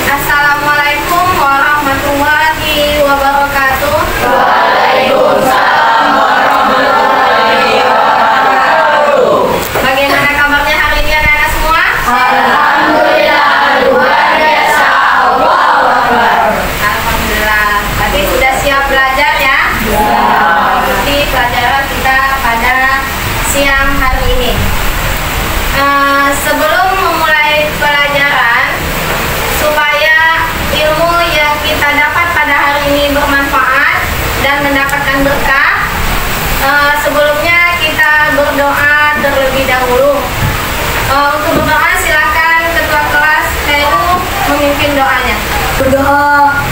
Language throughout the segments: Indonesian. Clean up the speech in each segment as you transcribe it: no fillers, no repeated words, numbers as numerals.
Assalamualaikum warahmatullahi wabarakatuh. Waalaikumsalam warahmatullahi wabarakatuh. Bagaimana kabarnya hari ini anak-anak semua? Alhamdulillah, luar biasa. Allahu Akbar. Alhamdulillah. Tadi sudah siap belajar ya? Ya. Di pelajaran kita pada siang hari ini. Sebelum memulai pelajaran, supaya ilmu yang kita dapat pada hari ini bermanfaat dan mendapatkan berkah, sebelumnya kita berdoa terlebih dahulu. Untuk berdoa silakan ketua kelas Heru memimpin doanya. Berdoa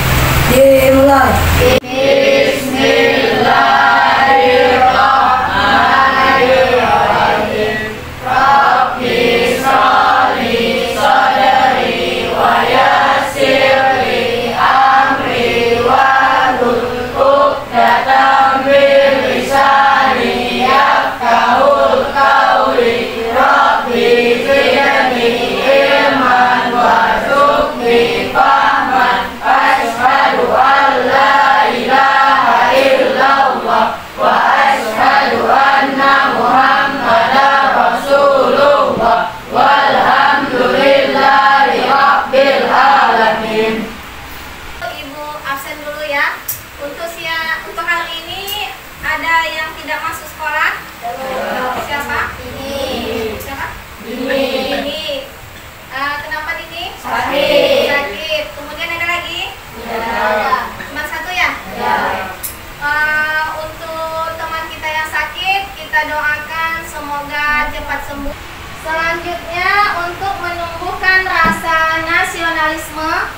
dimulai. Bismillahirrahmanirrahim. Rabbi sholli sadri wa yassir li amri wahlul 'uqdatam min lisani yafqahul qawli. Rabbi zidni ilman warzuqni fahman. Asyhadu an la ilaha illallah wa asyhadu anna Muhammadar Rasulullah. Walhamdulillahi rabbil alamin. Ibu absen dulu ya. Untuk hari ini ada yang tidak masuk sekolah? Siapa? Ini. Siapa? Ini. Kenapa ini? Sakit. Kemudian ada lagi? Cuma satu ya? Untuk teman kita yang sakit, kita doakan semoga cepat sembuh. Selanjutnya, untuk menumbuhkan rasa nasionalisme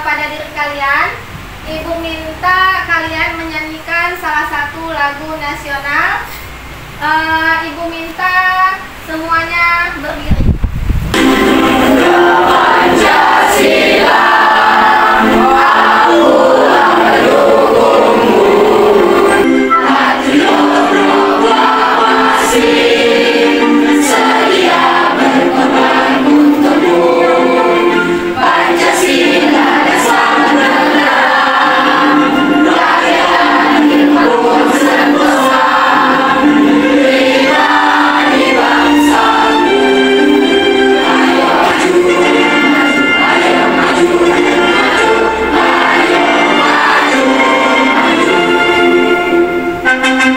pada diri kalian, Ibu minta kalian menyanyikan salah satu lagu nasional. Ibu minta semuanya berdiri. Pancasila,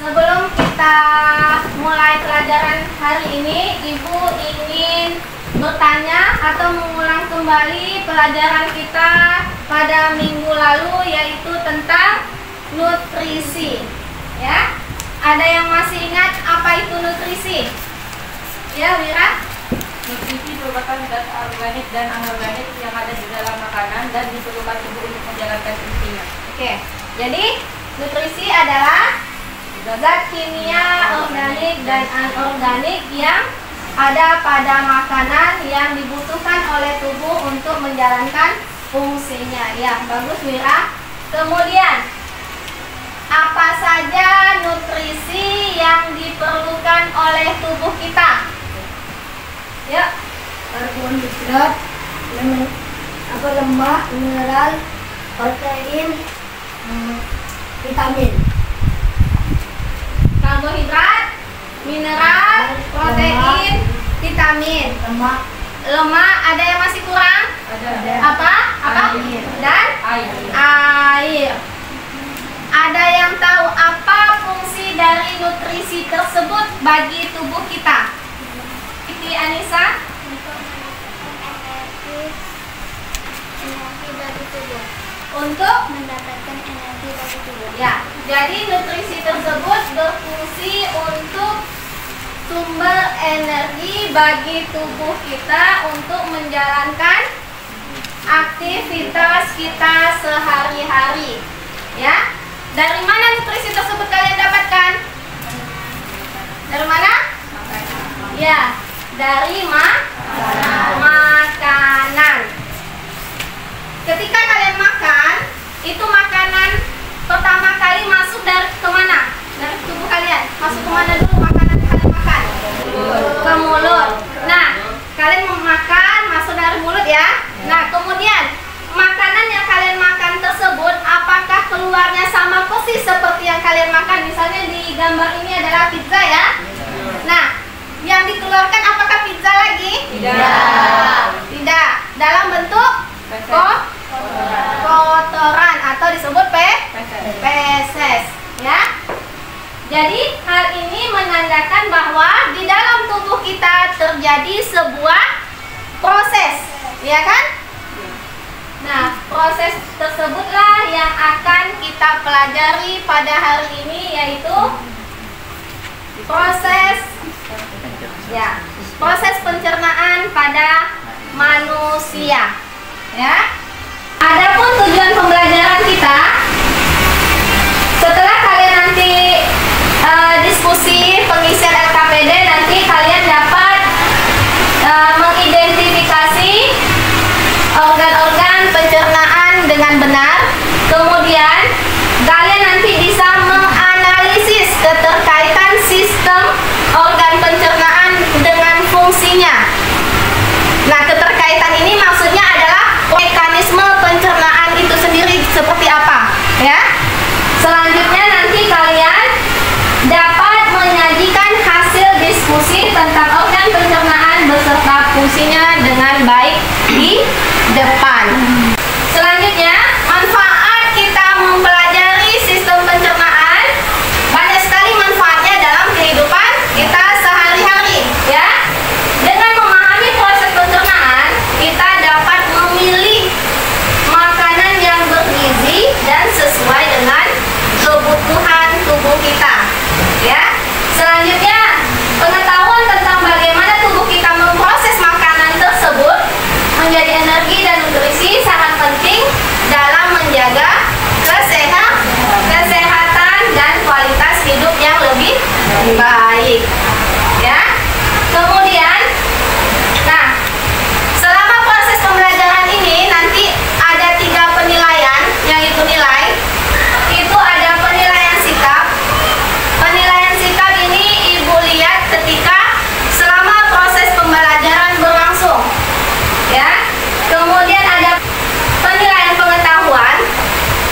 Sebelum kita mulai pelajaran hari ini, Ibu ingin bertanya atau mengulang kembali pelajaran kita pada minggu lalu, yaitu tentang nutrisi. Ya, ada yang masih ingat apa itu nutrisi? Ya, Wira? Nutrisi merupakan zat organik dan anorganik yang ada di dalam makanan dan diperlukan tubuh untuk menjalankan fungsinya. Oke, jadi nutrisi adalah zat kimia organik dan anorganik yang ada pada makanan yang dibutuhkan oleh tubuh untuk menjalankan fungsinya. Ya, bagus Wira. Kemudian, apa saja nutrisi yang diperlukan oleh tubuh kita? Yuk. Karbohidrat, lemak, mineral, protein, vitamin. Karbohidrat, mineral, protein, vitamin. Lemak, ada yang masih kurang? Ada Apa? Air. Dan air. Ada yang tahu apa fungsi dari nutrisi tersebut bagi tubuh kita? Siti Anissa? Energi bagi tubuh, Untuk mendapatkan energi bagi tubuh. ya, jadi nutrisi tersebut berfungsi untuk sumber energi bagi tubuh kita untuk menjalankan aktivitas kita sehari-hari. Ya, dari mana nutrisi tersebut kalian dapatkan? Dari mana? Ya, dari makanan. Ketika kalian makan, itu makanan pertama kali masuk dari kemana? Dari tubuh kalian. Masuk kemana dulu makanan kalian makan? Ke mulut. Nah, kalian makan masuk dari mulut ya. Nah, kemudian porsi seperti yang kalian makan. Misalnya di gambar ini adalah pizza ya. Nah, yang dikeluarkan apakah pizza lagi? Tidak. Dalam bentuk kotoran atau disebut feses ya. Jadi hal ini menandakan bahwa di dalam tubuh kita terjadi sebuah proses, ya kan? Nah, proses tersebutlah yang akan kita pelajari pada hari ini, yaitu proses pencernaan pada manusia. Ya. Adapun tujuan pembelajaran kita, setelah kalian nanti diskusi pengisian LKPD, nanti kalian dapat mengidentifikasi organ-organ pencernaan dengan benar. Kemudian kalian nanti bisa menganalisis keterkaitan sistem organ pencernaan dengan fungsinya. Nah, keterkaitan ini maksudnya adalah mekanisme pencernaan itu sendiri seperti apa, ya. Selanjutnya nanti kalian dapat menyajikan hasil diskusi tentang organ pencernaan beserta fungsinya dengan baik di depan. Selanjutnya, manfaat kita mempelajari sistem pencernaan. Banyak sekali manfaatnya dalam kehidupan kita sehari-hari, ya. Dengan memahami proses pencernaan, kita dapat memilih makanan yang bergizi dan sesuai dengan kebutuhan tubuh kita, ya. Selanjutnya, pengetahuan tentang bagaimana tubuh kita memproses makanan tersebut menjadi energi dan nutrisi sangat penting dalam menjaga kesehatan dan kualitas hidup yang lebih baik, ya. Kemudian, nah, selama proses pembelajaran ini nanti ada 3 penilaian, yaitu nilai. Itu ada penilaian sikap. Penilaian sikap ini Ibu lihat ketika selama proses pembelajaran berlangsung, ya. Kemudian ada penilaian pengetahuan.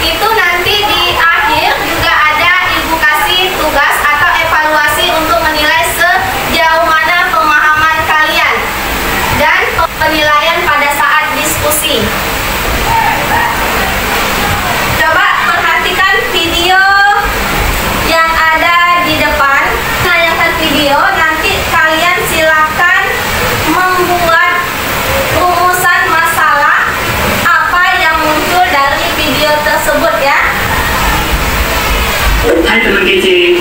Itu nanti di akhir juga ada Ibu kasih tugas atau evaluasi untuk menilai sejauh mana pemahaman kalian, dan penilaian pada saat diskusi. Coba perhatikan video yang ada di depan. Sayangkan video, nanti kalian silakan membuat rumusan masalah apa yang muncul dari video tersebut, ya. Hai teman kece,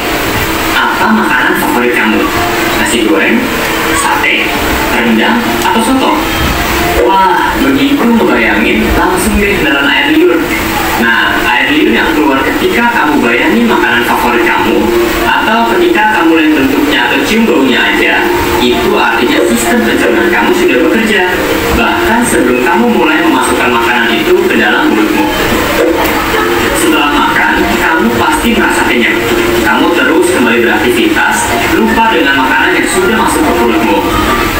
apa makanan favorit kamu? Nasi goreng, sate, rendang, atau soto? Wah, begitu ngebayangin, langsung deh nelan air liur. Nah, air liur yang keluar ketika kamu bayangin makanan favorit kamu, atau ketika kamu lihat bentuknya atau cium baunya aja, itu artinya sistem pencernaan kamu sudah bekerja, bahkan sebelum kamu mulai memasukkan makanan itu ke dalam mulutmu. Setelah makan, kamu pasti merasa kenyang. Kamu terus kembali beraktivitas, lupa dengan makanan yang sudah masuk ke perutmu.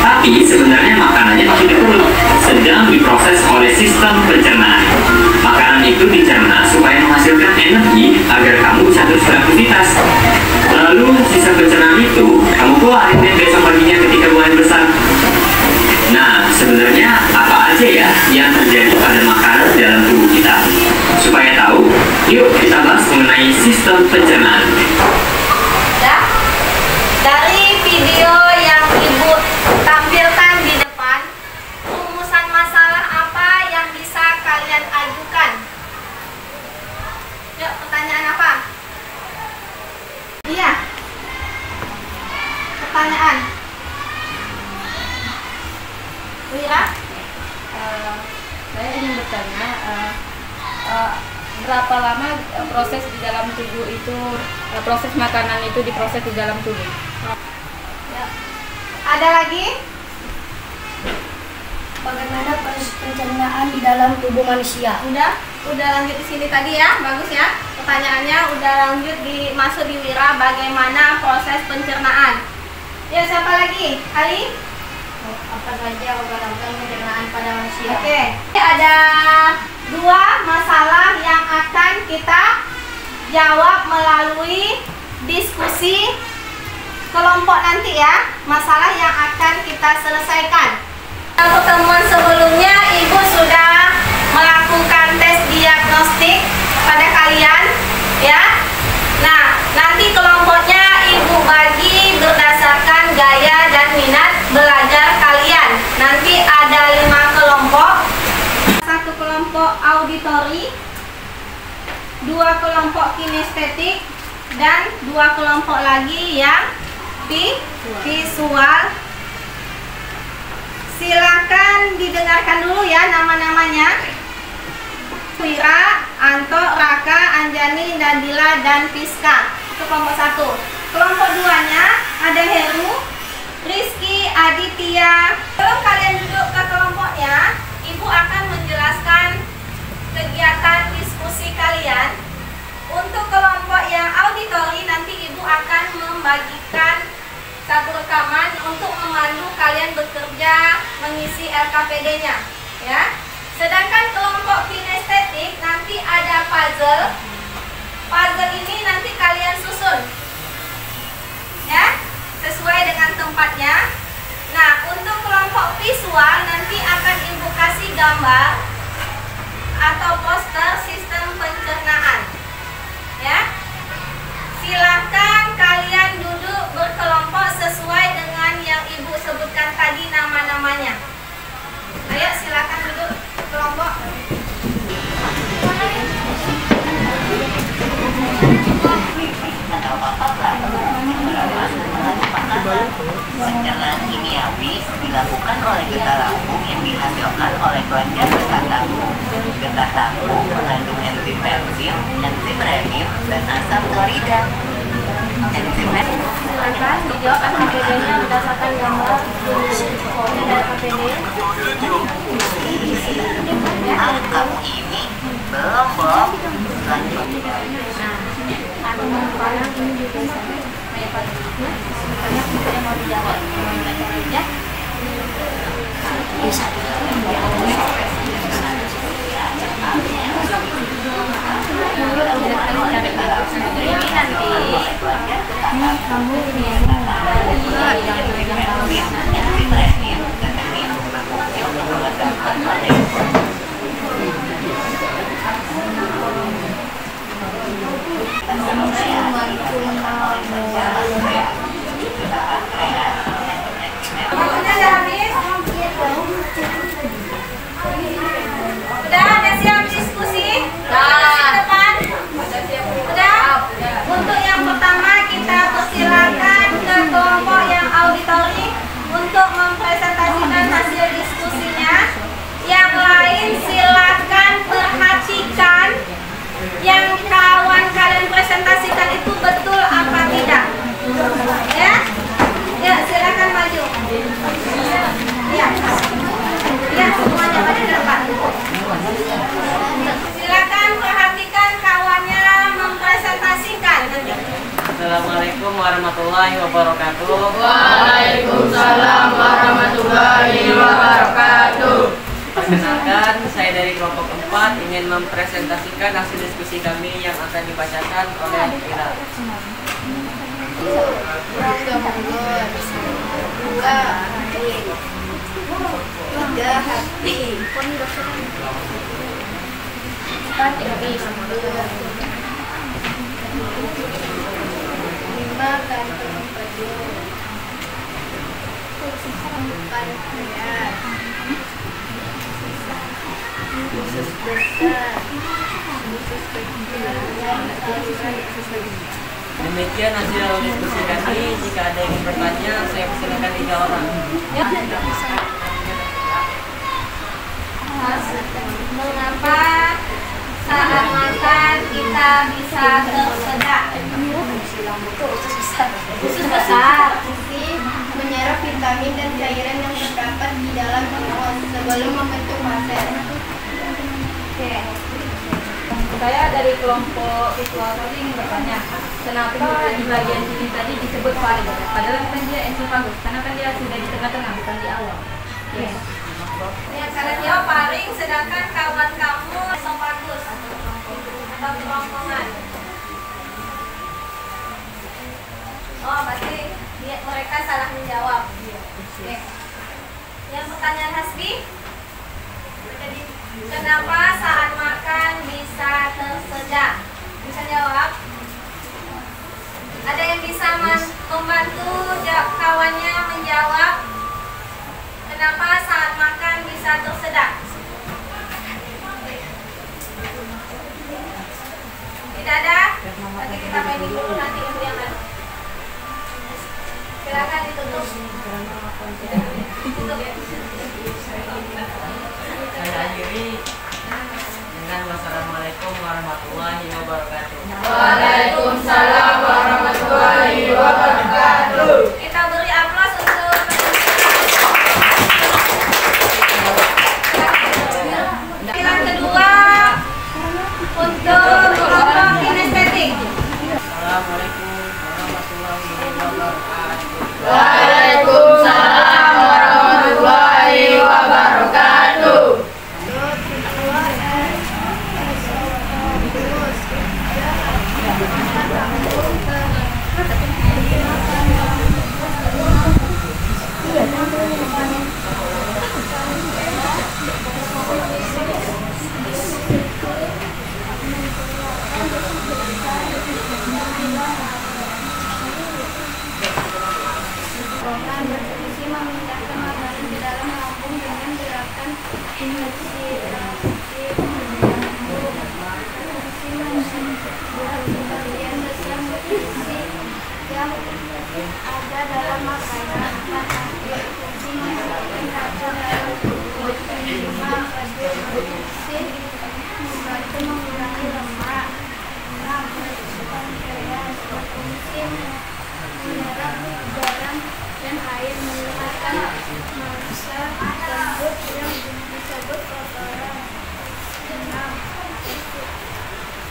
Tapi sebenarnya makanannya masih di perut, sedang diproses oleh sistem pencernaan. Makanan itu dicerna supaya menghasilkan energi agar kamu bisa terus beraktivitas. Lalu sisa pencernaan itu kamu keluarin deh besok paginya ketika buang besar. Nah, sebenarnya apa aja ya yang terjadi pada makanan dalam tubuh kita? Supaya tahu, yuk kita bahas mengenai sistem pencernaan. Ya, dari video yang Ibu tampilkan di depan, rumusan masalah apa yang bisa kalian ajukan? Yuk, pertanyaan apa? Iya. Pertanyaan. Wira? Saya ingin bertanya, berapa lama proses di dalam tubuh itu, proses makanan itu diproses di dalam tubuh? Ya. Ada lagi? Bagaimana proses pencernaan di dalam tubuh manusia? Udah lanjut di sini tadi ya, bagus ya. Pertanyaannya udah lanjut masuk di Wira, bagaimana proses pencernaan. Ya, siapa lagi? Ali? Apa saja organ-organ pencernaan pada manusia? Oke. Ada 2 masalah yang akan kita jawab melalui diskusi kelompok nanti ya, masalah yang akan kita selesaikan. Pertemuan sebelumnya Ibu sudah melakukan tes diagnostik pada kalian ya. Nah, nanti kelompoknya Ibu bagi berdasarkan gaya dan minat belajar kalian. Nanti ada 5 kelompok. 1 kelompok auditori, 2 kelompok kinestetik, dan 2 kelompok lagi yang visual. Silakan didengarkan dulu ya nama-namanya. Wira, Anto, Raka, Anjani, Nadila, dan Piska. Itu kelompok 1. Kelompok 2-nya ada Heru, Rizky, Aditya. Kalau kalian duduk ke kelompoknya, Ibu akan menjelaskan kegiatan diskusi kalian. Untuk kelompok yang auditori, nanti Ibu akan membagikan satu rekaman untuk memandu kalian bekerja mengisi LKPD-nya ya. Sedangkan kelompok kinestetik nanti ada puzzle. Puzzle ini nanti kalian susun ya, sesuai dengan tempatnya. Nah, untuk kelompok visual nanti akan Ibu kasih gambar atau poster sistem pencernaan ya. Silakan kalian duduk berkelompok sesuai dengan yang Ibu sebutkan tadi nama-namanya. Ayo silakan duduk kelompok. Pencernaan kimiawi dilakukan oleh getah lambung yang dihasilkan oleh kelenjar getah lambung. Getah lambung mengandung enzim pepsin, enzim renin, dan asam klorida. Enzim renin. Silakan dijawab LKPD-nya berdasarkan gambar kode LKPD. Kamu ini belum. Selanjutnya. Ini juga sama. Yang mau dijawab ya. Udah ada siap diskusi? Depan? Udah? Untuk yang pertama kita persilakan ke kelompok yang auditori untuk mempresentasikan hasil diskusinya. Yang lain silakan perhatikan yang kawan kalian presentasikan itu betul apa tidak. Ya? Ya, silakan maju. Ya. Ya, semuanya pada depan. Silakan perhatikan kawannya mempresentasikan. Assalamualaikum warahmatullahi wabarakatuh. Waalaikumsalam warahmatullahi wabarakatuh. Perkenalkan, saya dari kelompok 4 ingin mempresentasikan hasil diskusi kami yang akan dibacakan oleh Ira. Tiga hati. Lima kantong empedu. Empat ayat. Khusus besar. Khusus kecil. Demikian hasil diskusi kami. Jika ada yang bertanya, saya persilakan 3 orang. Mengapa saat makan kita bisa tersedak? Usus besar. Menyerap vitamin dan cairan yang terdapat di dalam usus sebelum membentuk massa. Oke. Saya dari kelompok visual tadi ingin bertanya, kenapa di bagian sini tadi disebut faring? Padahal kan dia esofagus, karena kan dia sudah di tengah-tengah, bukan di awal. Oke. Ya, kalian jawab faring, sedangkan kawan kamu esofagus atau kerongkongan. Oke. Yang pertanyaan Hasbi, kenapa saat makan bisa tersedak? Bisa jawab? Ada yang bisa membantu kawannya menjawab kenapa saat makan bisa tersedak? Tidak ada? Nanti kita mainin dulu nanti untuk yang lain. Silakan ditutup. Saya akhiri dengan wassalamualaikum warahmatullahi wabarakatuh. Waalaikumsalam warahmatullahi wabarakatuh. Kita beri aplaus untuk pilihan kedua untuk kelompok kinestetik. Assalamualaikum warahmatullahi wabarakatuh. Waalaikumsalam warahmatullahi wabarakatuh. Program berfungsi memindahkan makanan ke dalam lambung dengan gerakan injeksi reaktif berfungsi menjadi bagian besar nutrisi yang ada dalam makanan dan berfungsi menyebabkan racun dalam tubuh. Berfungsi membantu mengurangi lemak. Berfungsi menyerap garam dan air, mengeluarkan massa lembut yang disebut kotoran. 6.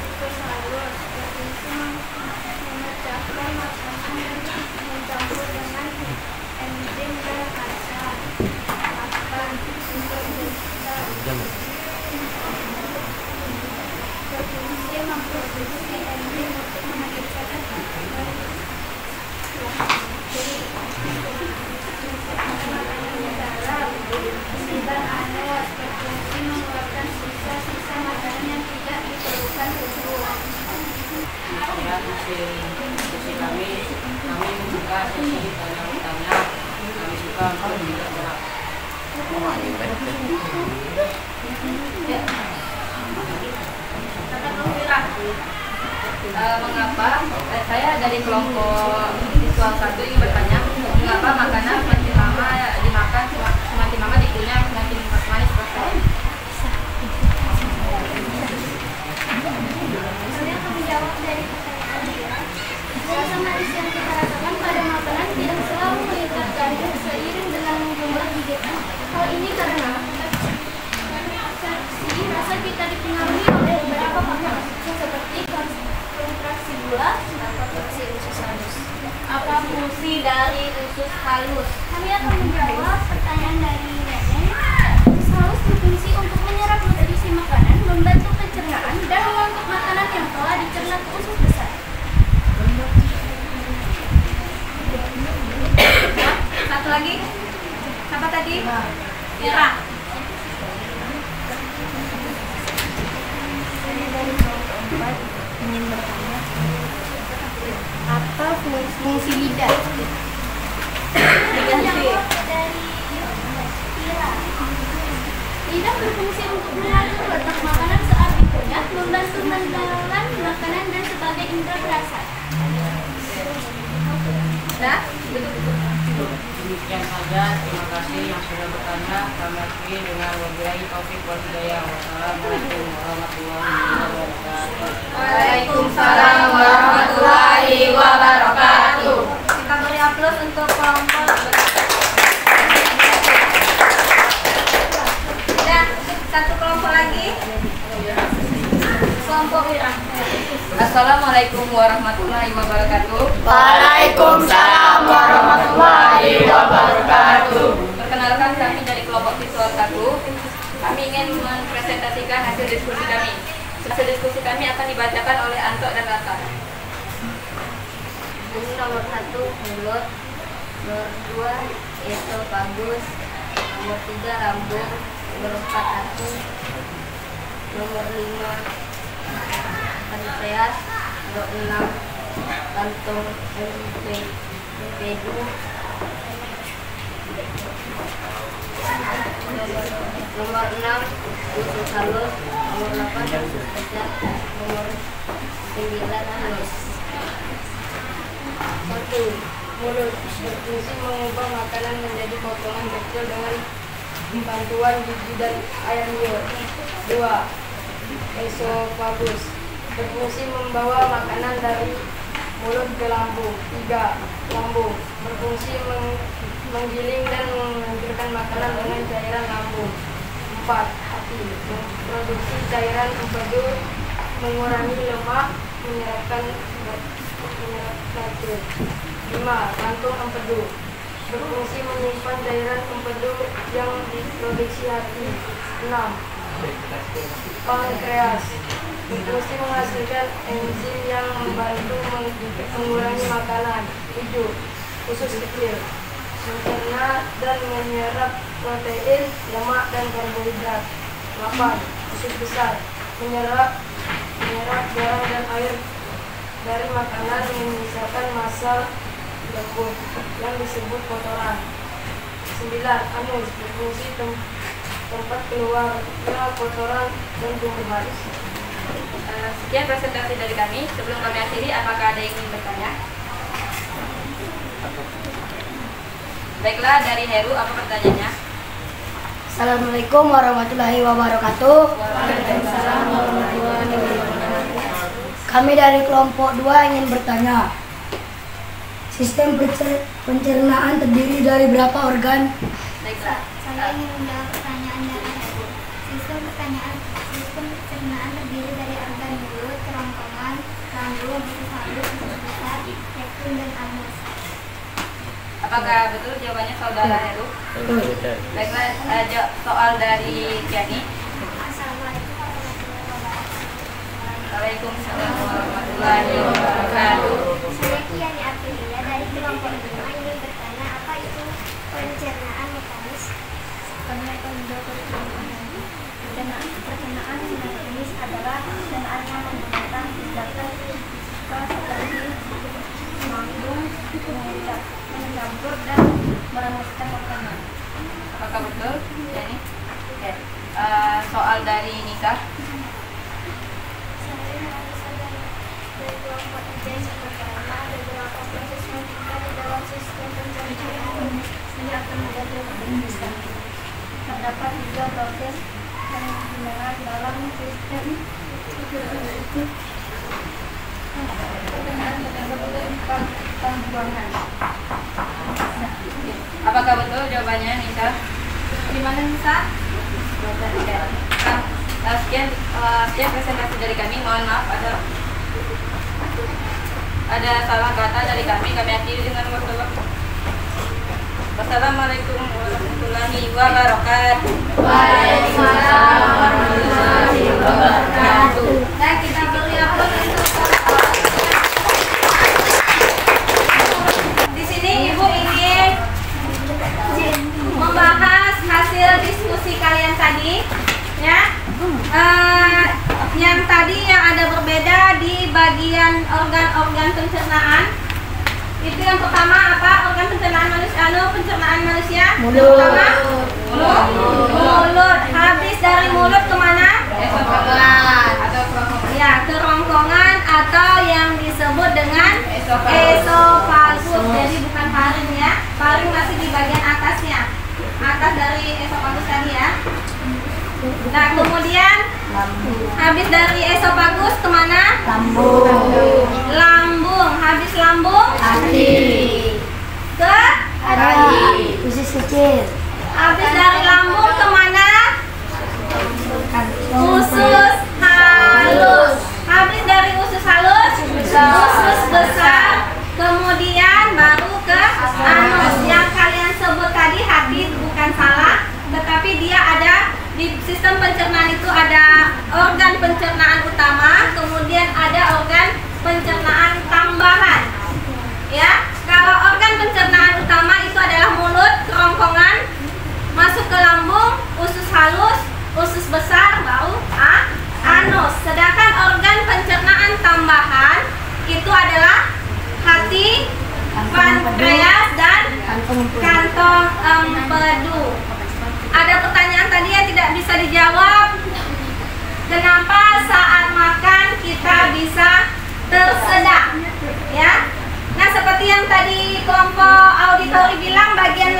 Usus halus berfungsi memecahkan makanan dan mencampur dengan enzim dan asam. 8. Untuk besar berfungsi memproduksi enzim untuk menghasilkan dan anus berfungsi mengeluarkan sisa-sisa makanan yang tidak diperlukan tubuh. Sekian hasil diskusi kami membuka sesi tanya-tanya. Kami suka untuk bergerak. Mengapa saya dari kelompok siswa 1 ingin bertanya, mengapa makanan semakin lama dimakan semakin lama dikunyah semakin manis rasanya? Saya akan menjawab dari pertanyaan dia. Rasa manis yang kita rasakan pada makanan tidak selalu meningkat ganjil seiring dengan jumlah gigitan. Hal ini karena rasa kita dipengaruhi oleh beberapa faktor seperti kontraksi gula atau fungsi usus halus. Apa fungsi dari usus halus? Kami akan menjawab pertanyaan dari Nenek. Usus halus berfungsi untuk menyerap nutrisi makanan, membantu pencernaan, dan mengangkut makanan yang telah dicerna ke usus besar. Satu lagi. Siapa tadi? Ira. Saya dari kelompok 4 ingin bertanya, apa fungsi lidah? Menjawab dari Ira. Lidah berfungsi untuk mengatur letak makanan saat dikunyah, membantu menelan makanan dan sebagai indera perasa. Nah, Demikian saja, terima kasih yang sudah bertanya. Kami akhiri dengan wabillahi taufiq wal hidayah. Wassalamualaikum warahmatullahi wabarakatuh. Waalaikumsalam warahmatullahi wabarakatuh. kita beri aplaus untuk kelompok. Ya, satu kelompok lagi. Kelompok Wira. Assalamualaikum warahmatullahi wabarakatuh. Waalaikumsalam warahmatullahi wabarakatuh. Perkenalkan, kami dari kelompok visual 1. Kami ingin mempresentasikan hasil diskusi kami. Hasil diskusi kami akan dibacakan oleh Anto dan Rata. Ini nomor 1 mulut, nomor 2 esofagus. Nomor 3 lambung. Nomor 4 hati. Nomor 5 pankreas. Nomor 6 kantong empedu. Nomor 6 usus halus. Nomor 8 usus besar. Nomor 9 halus. 1. Mulut berfungsi mengubah makanan menjadi potongan kecil dengan bantuan gigi dan air liur. 2. Esofagus berfungsi membawa makanan dari mulut ke lambung. 3. Lambung berfungsi menggiling dan menghancurkan makanan dengan cairan lambung. 4. Hati memproduksi cairan empedu, mengurangi lemak, menyerap natrium. 5. Kantung empedu berfungsi menyimpan cairan empedu yang diproduksi hati. 6. Pankreas berfungsi menghasilkan enzim yang membantu mengurangi makanan. 7. Usus kecil mencerna dan menyerap protein, lemak, dan karbohidrat. 8. Usus besar menyerap garam dan air dari makanan, menyisakan massa lembut yang disebut kotoran. 9. Anus berfungsi tempat keluarnya kotoran dan tumbuhan. Sekian presentasi dari kami. Sebelum kami akhiri, apakah ada yang ingin bertanya? Baiklah, dari Heru, apa pertanyaannya? Assalamualaikum warahmatullahi wabarakatuh. Waalaikumsalam warahmatullahi wabarakatuh. Kami dari kelompok 2 ingin bertanya. Sistem pencernaan terdiri dari berapa organ? Baiklah. Saya ingin menjawab pertanyaan dari Heru. Sistem pencernaan terdiri dari organ mulut, kerongkongan, lambung, usus halus, usus besar, rektum, dan anus. Apakah betul jawabannya saudara Heru? Baiklah, soal dari Kiani. Assalamualaikum warahmatullahi wabarakatuh. Waalaikumsalam warahmatullahi wabarakatuh. Saya Kiani Aprilia dari kelompok 5 ingin bertanya, apa itu pencernaan mekanis? Pencernaan mekanis adalah pencernaan yang menggunakan tindakan fisika seperti manggung, mencampur, dan meremuskan makanan. Apakah betul? Yani? Oke. Soal dari Nisa. Saya merasa dari kelompok 3 yang pertama ada beberapa proses logika di dalam sistem pencernaan sehingga akan menjadi bisa. Terdapat 3 proses yang digunakan dalam sistem pembuangan. Apakah betul jawabannya, Nisa? Di mana Nisa? Sekian presentasi dari kami. Mohon maaf ada salah kata dari kami. Kami akhiri dengan wassalamualaikum warahmatullahi wabarakatuh. Waalaikumsalam warahmatullahi wabarakatuh. Dan kita beri aplaus untuk di sini Ibu ingin membahas hasil diskusi kalian tadi, ya. Yang tadi yang ada berbeda di bagian organ-organ pencernaan. Itu yang pertama apa? Organ pencernaan manusia. Mulut. Pertama, mulut. Habis dari mulut kemana? Kerongkongan atau kerongkongan. Ya, kerongkongan atau yang disebut dengan esofagus. Jadi bukan faring ya. Faring masih di bagian atasnya. Atas dari esofagus tadi ya. Nah, kemudian habis dari esofagus kemana? Lambung. Habis lambung? Hati. Ke? Hati. Usus kecil. Habis dari lambung kemana? Usus halus. Habis dari usus halus? Usus besar. Kemudian baru ke anus. Yang kalian sebut tadi hati bukan salah, tetapi dia ada di sistem pencernaan itu ada organ pencernaan utama, kemudian ada organ pencernaan tambahan. Ya, kalau organ pencernaan utama itu adalah mulut, Sedangkan organ pencernaan tambahan itu adalah hati, pankreas, dan kantong empedu. Ada pertanyaan tadi yang tidak bisa dijawab. Kenapa saat makan kita bisa tersedak? Ya. Nah, seperti yang tadi kelompok auditori bilang, bagian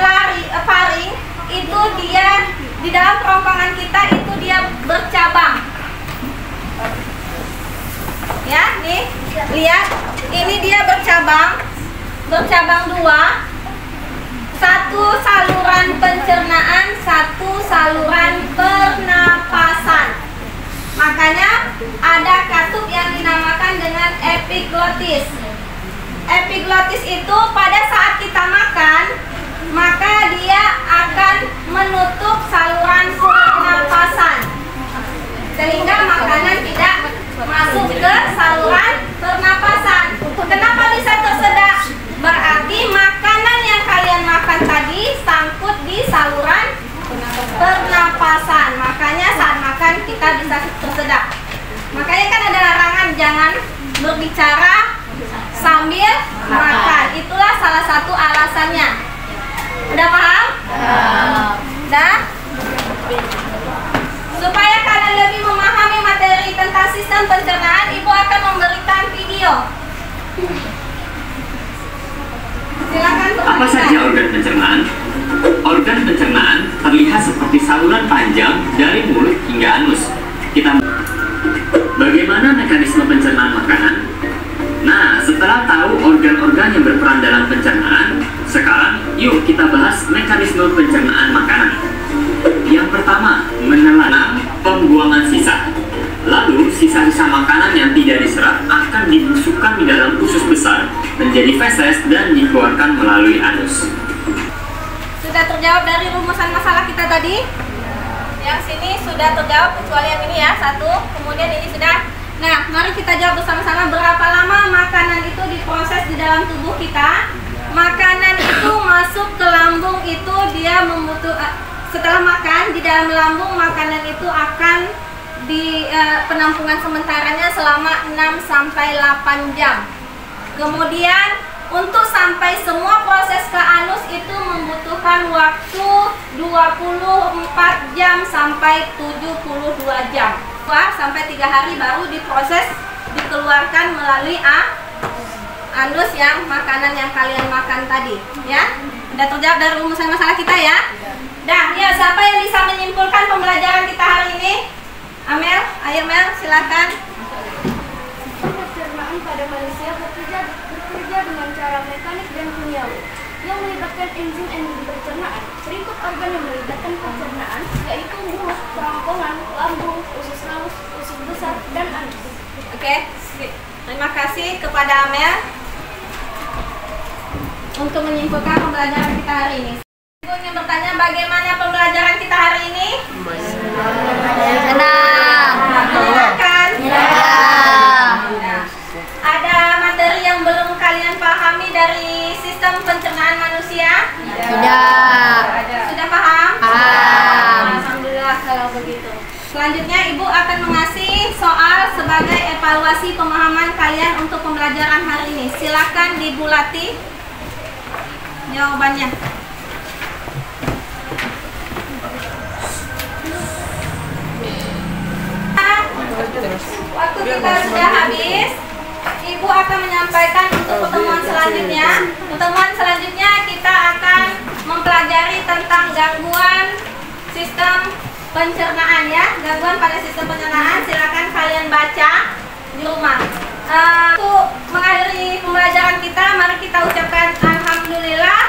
faring itu dia di dalam kerongkongan kita itu dia bercabang. Ya, nih, lihat. Ini dia bercabang dua. Satu saluran pencernaan, satu saluran pernapasan. Makanya ada katup yang dinamakan dengan epiglotis. Epiglotis itu pada saat kita makan, maka dia akan menutup saluran pernapasan, sehingga makanan tidak masuk ke saluran pernapasan. Kenapa bisa tersedak? Berarti makanan yang kalian makan tadi sangkut di saluran pernapasan. Makanya saat makan kita bisa tersedak. Makanya kan ada larangan jangan berbicara sambil makan. Itulah salah satu alasannya. Udah paham? Udah? Supaya kalian lebih memahami materi tentang sistem pencernaan, Ibu akan memberikan video. Silakan. Apa saja organ pencernaan? Organ pencernaan terlihat seperti saluran panjang dari mulut hingga anus. Bagaimana mekanisme pencernaan makanan? Nah, setelah tahu organ-organ yang berperan dalam pencernaan, sekarang yuk kita bahas mekanisme pencernaan makanan. Yang pertama, menelan, pembuangan sisa. Lalu, sisa-sisa makanan yang tidak diserap akan dibusukkan di dalam usus besar, menjadi feses dan dikeluarkan melalui anus. Sudah terjawab dari rumusan masalah kita tadi? Yang sini sudah terjawab kecuali yang ini ya, satu. Kemudian ini sudah. Nah, mari kita jawab bersama-sama, berapa lama makanan itu diproses di dalam tubuh kita. Makanan itu masuk ke lambung itu dia setelah makan di dalam lambung, makanan itu akan di penampungan sementaranya selama 6-8 jam. Kemudian untuk sampai semua proses ke anus itu membutuhkan waktu 24 jam sampai 72 jam. Sampai 3 hari baru diproses, dikeluarkan melalui anus yang makanan yang kalian makan tadi, ya. Udah terjawab dari rumusan masalah kita ya. Dah, ya, siapa yang bisa menyimpulkan pembelajaran kita hari ini? Amel, ayo Mel, silakan. Pencernaan pada manusia bekerja dengan cara mekanik dan kimiawi yang melibatkan enzim pencernaan. Berikut organ yang melibatkan pencernaan yaitu mulut, kerongkongan, lambung, usus halus, usus besar, dan anus. Oke, terima kasih kepada Amel untuk menyimpulkan pembelajaran kita hari ini. Ibu ingin bertanya, bagaimana pembelajaran kita hari ini? Senang. Menyenangkan? Ya. Ada materi yang belum kalian pahami dari sistem pencernaan manusia? Tidak. Sudah paham? Paham. Alhamdulillah kalau begitu. Selanjutnya Ibu akan mengasih soal sebagai evaluasi pemahaman kalian untuk pembelajaran hari ini. Silakan dibulati jawabannya. Waktu kita sudah habis. Ibu akan menyampaikan untuk pertemuan selanjutnya. Pertemuan selanjutnya kita akan mempelajari tentang gangguan sistem pencernaan ya. Gangguan pada sistem pencernaan. Silakan kalian baca di rumah. Untuk mengakhiri pembelajaran kita, mari kita ucapkan alhamdulillah.